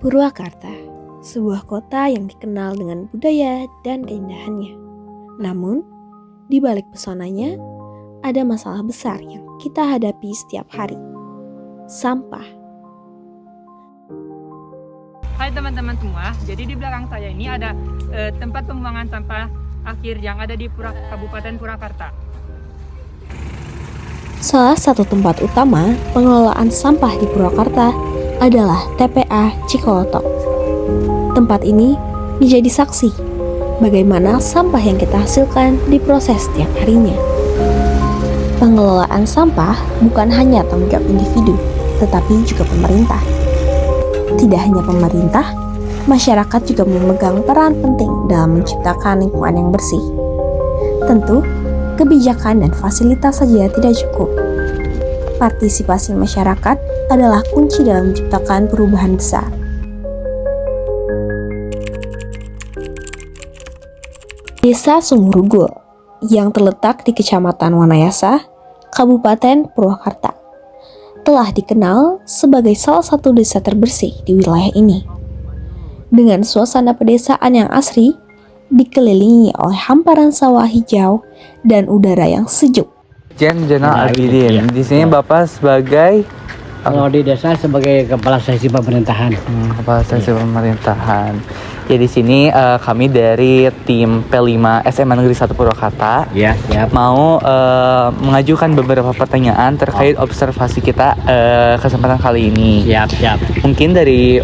Purwakarta, sebuah kota yang dikenal dengan budaya dan keindahannya. Namun, di balik pesonanya, ada masalah besar yang kita hadapi setiap hari. Sampah. Hai teman-teman semua, jadi di belakang saya ini ada tempat pembuangan sampah akhir yang ada di Kabupaten Purwakarta. Salah satu tempat utama pengelolaan sampah di Purwakarta adalah TPA Cikolotok. Tempat ini menjadi saksi bagaimana sampah yang kita hasilkan diproses setiap harinya. Pengelolaan sampah bukan hanya tanggung jawab individu, tetapi juga pemerintah. Tidak hanya pemerintah, masyarakat juga memegang peran penting dalam menciptakan lingkungan yang bersih. Tentu, kebijakan dan fasilitas saja tidak cukup. Partisipasi masyarakat adalah kunci dalam menciptakan perubahan besar. Desa Sumurugul yang terletak di Kecamatan Wanayasa, Kabupaten Purwakarta, telah dikenal sebagai salah satu desa terbersih di wilayah ini. Dengan suasana pedesaan yang asri, dikelilingi oleh hamparan sawah hijau dan udara yang sejuk. Jenal Abidin. Di sini Bapak sebagai kalau di desa sebagai kepala seksi pemerintahan. Kepala seksi pemerintahan. Ya di sini kami dari tim P5 SMA Negeri 1 Purwakarta mau mengajukan beberapa pertanyaan terkait observasi kita kesempatan kali ini. Siap. Mungkin dari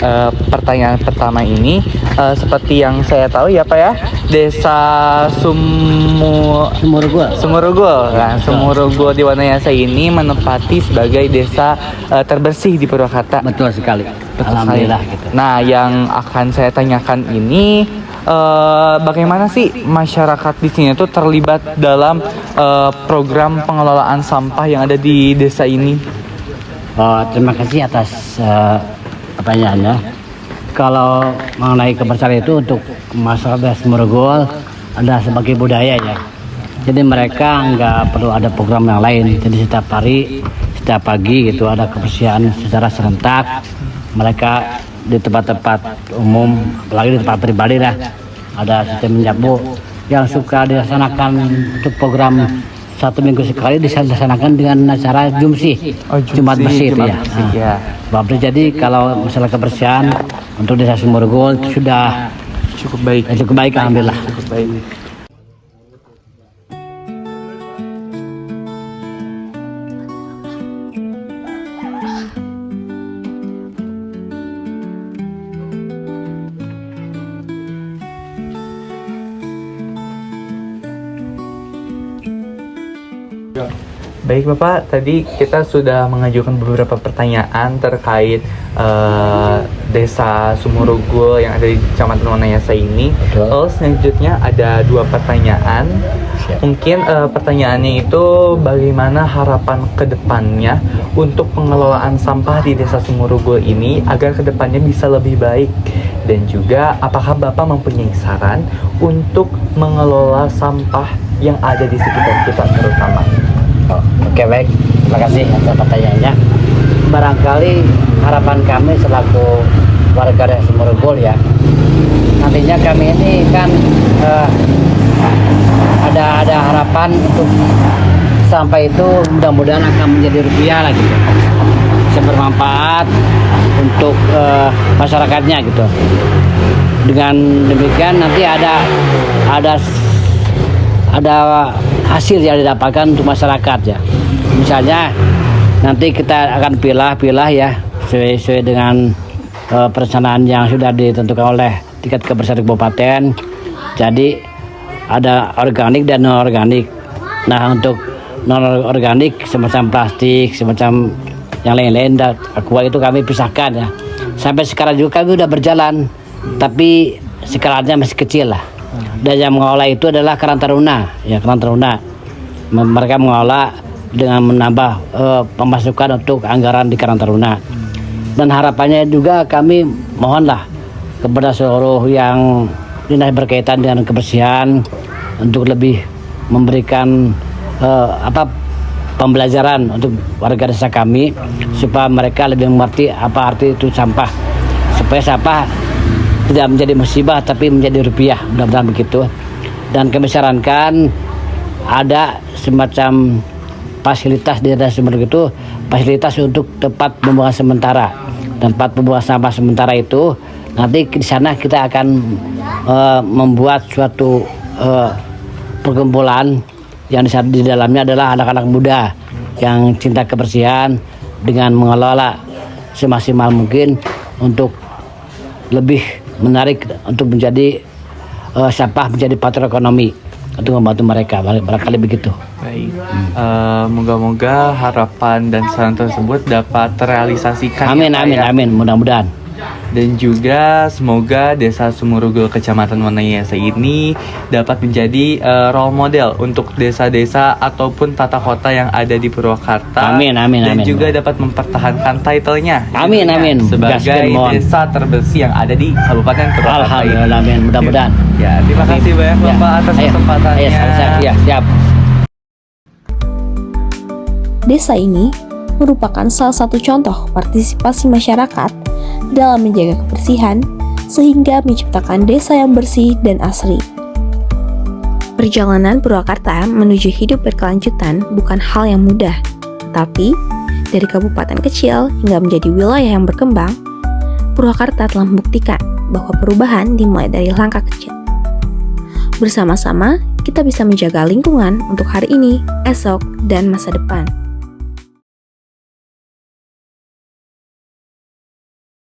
pertanyaan pertama ini seperti yang saya tahu ya Pak ya, Desa Sumurugul. Kan? Sumurugul di Wanayasa ini menempati sebagai desa terbersih di Purwakarta. Betul sekali. Alhamdulillah gitu. Nah, yang akan saya tanyakan ini bagaimana sih masyarakat di sini tuh terlibat dalam program pengelolaan sampah yang ada di desa ini? Terima kasih atas pertanyaannya. Kalau mengenai kebersihan itu untuk masyarakat Sumurugul ada sebagai budaya ya. Jadi mereka nggak perlu ada program yang lain. Jadi setiap hari, setiap pagi gitu ada kebersihan secara serentak. Mereka di tempat-tempat umum, apalagi di tempat pribadi lah, ada sistem menyapu yang suka dilaksanakan untuk program 1 minggu sekali dilaksanakan dengan acara Jumsih, Jumat Bersih itu ya. Jadi kalau masalah kebersihan untuk desa Sumurugul itu sudah cukup baik. Alhamdulillah. Cukup baik. Baik Bapak, tadi kita sudah mengajukan beberapa pertanyaan terkait Desa Sumurugul yang ada di Kecamatan Wanayasa ini. Lalu selanjutnya ada 2 pertanyaan. Mungkin pertanyaannya itu bagaimana harapan kedepannya untuk pengelolaan sampah di Desa Sumurugul ini agar kedepannya bisa lebih baik, dan juga apakah Bapak mempunyai saran untuk mengelola sampah yang ada di sekitar kita terutama? Oke, baik, terima kasih atas pertanyaannya. Barangkali harapan kami selaku warga desa Sumurugul ya, nantinya kami ini kan ada harapan untuk sampai itu mudah-mudahan akan menjadi rupiah lah gitu, bisa bermanfaat untuk masyarakatnya gitu. Dengan demikian nanti ada hasil yang didapatkan untuk masyarakat ya. Misalnya nanti kita akan pilah ya sesuai dengan perencanaan yang sudah ditentukan oleh tingkat kebersihan kabupaten. Jadi ada organik dan non organik. Nah, untuk non organik semacam plastik, semacam yang lain-lain dan aqua itu kami pisahkan ya. Sampai sekarang juga kami sudah berjalan, tapi skalanya masih kecil lah. Dan yang mengolah itu adalah Karang Taruna. Mereka mengolah dengan menambah pemasukan untuk anggaran di Karang Taruna. Dan harapannya juga kami mohonlah kepada seluruh yang dinas berkaitan dengan kebersihan untuk lebih memberikan pembelajaran untuk warga desa kami supaya mereka lebih mengerti apa arti itu sampah. supaya sampah tidak menjadi musibah tapi menjadi rupiah, mudah-mudahan begitu. Dan kami sarankan ada semacam fasilitas di Desa Sumbergol itu, fasilitas untuk tempat pembuangan sementara. Tempat pembuangan sampah sementara itu nanti di sana kita akan membuat suatu perkumpulan yang di dalamnya adalah anak-anak muda yang cinta kebersihan dengan mengelola semaksimal mungkin untuk lebih menarik untuk menjadi sampah menjadi faktor ekonomi untuk membantu mereka, barangkali begitu. Baik, moga-moga harapan dan saran tersebut dapat terrealisasikan. Amin, ya, Pak, amin, ya. amin, mudah-mudahan. Dan juga semoga Desa Sumurugul Kecamatan Wanayasa ini dapat menjadi role model untuk desa-desa ataupun tata kota yang ada di Purwakarta. Amin, amin, dan amin. juga dapat mempertahankan title-nya. Amin, gitu ya, amin. sebagai Gaskan, mohon. desa terbersih yang ada di Kabupaten Purwakarta. Alhamdulillah, amin, mudah-mudahan. Ya, terima kasih banyak Bapak atas kesempatannya. Siap. Desa ini merupakan salah satu contoh partisipasi masyarakat dalam menjaga kebersihan sehingga menciptakan desa yang bersih dan asri. Perjalanan Purwakarta menuju hidup berkelanjutan bukan hal yang mudah, tapi dari kabupaten kecil hingga menjadi wilayah yang berkembang, Purwakarta telah membuktikan bahwa perubahan dimulai dari langkah kecil. Bersama-sama, kita bisa menjaga lingkungan untuk hari ini, esok, dan masa depan.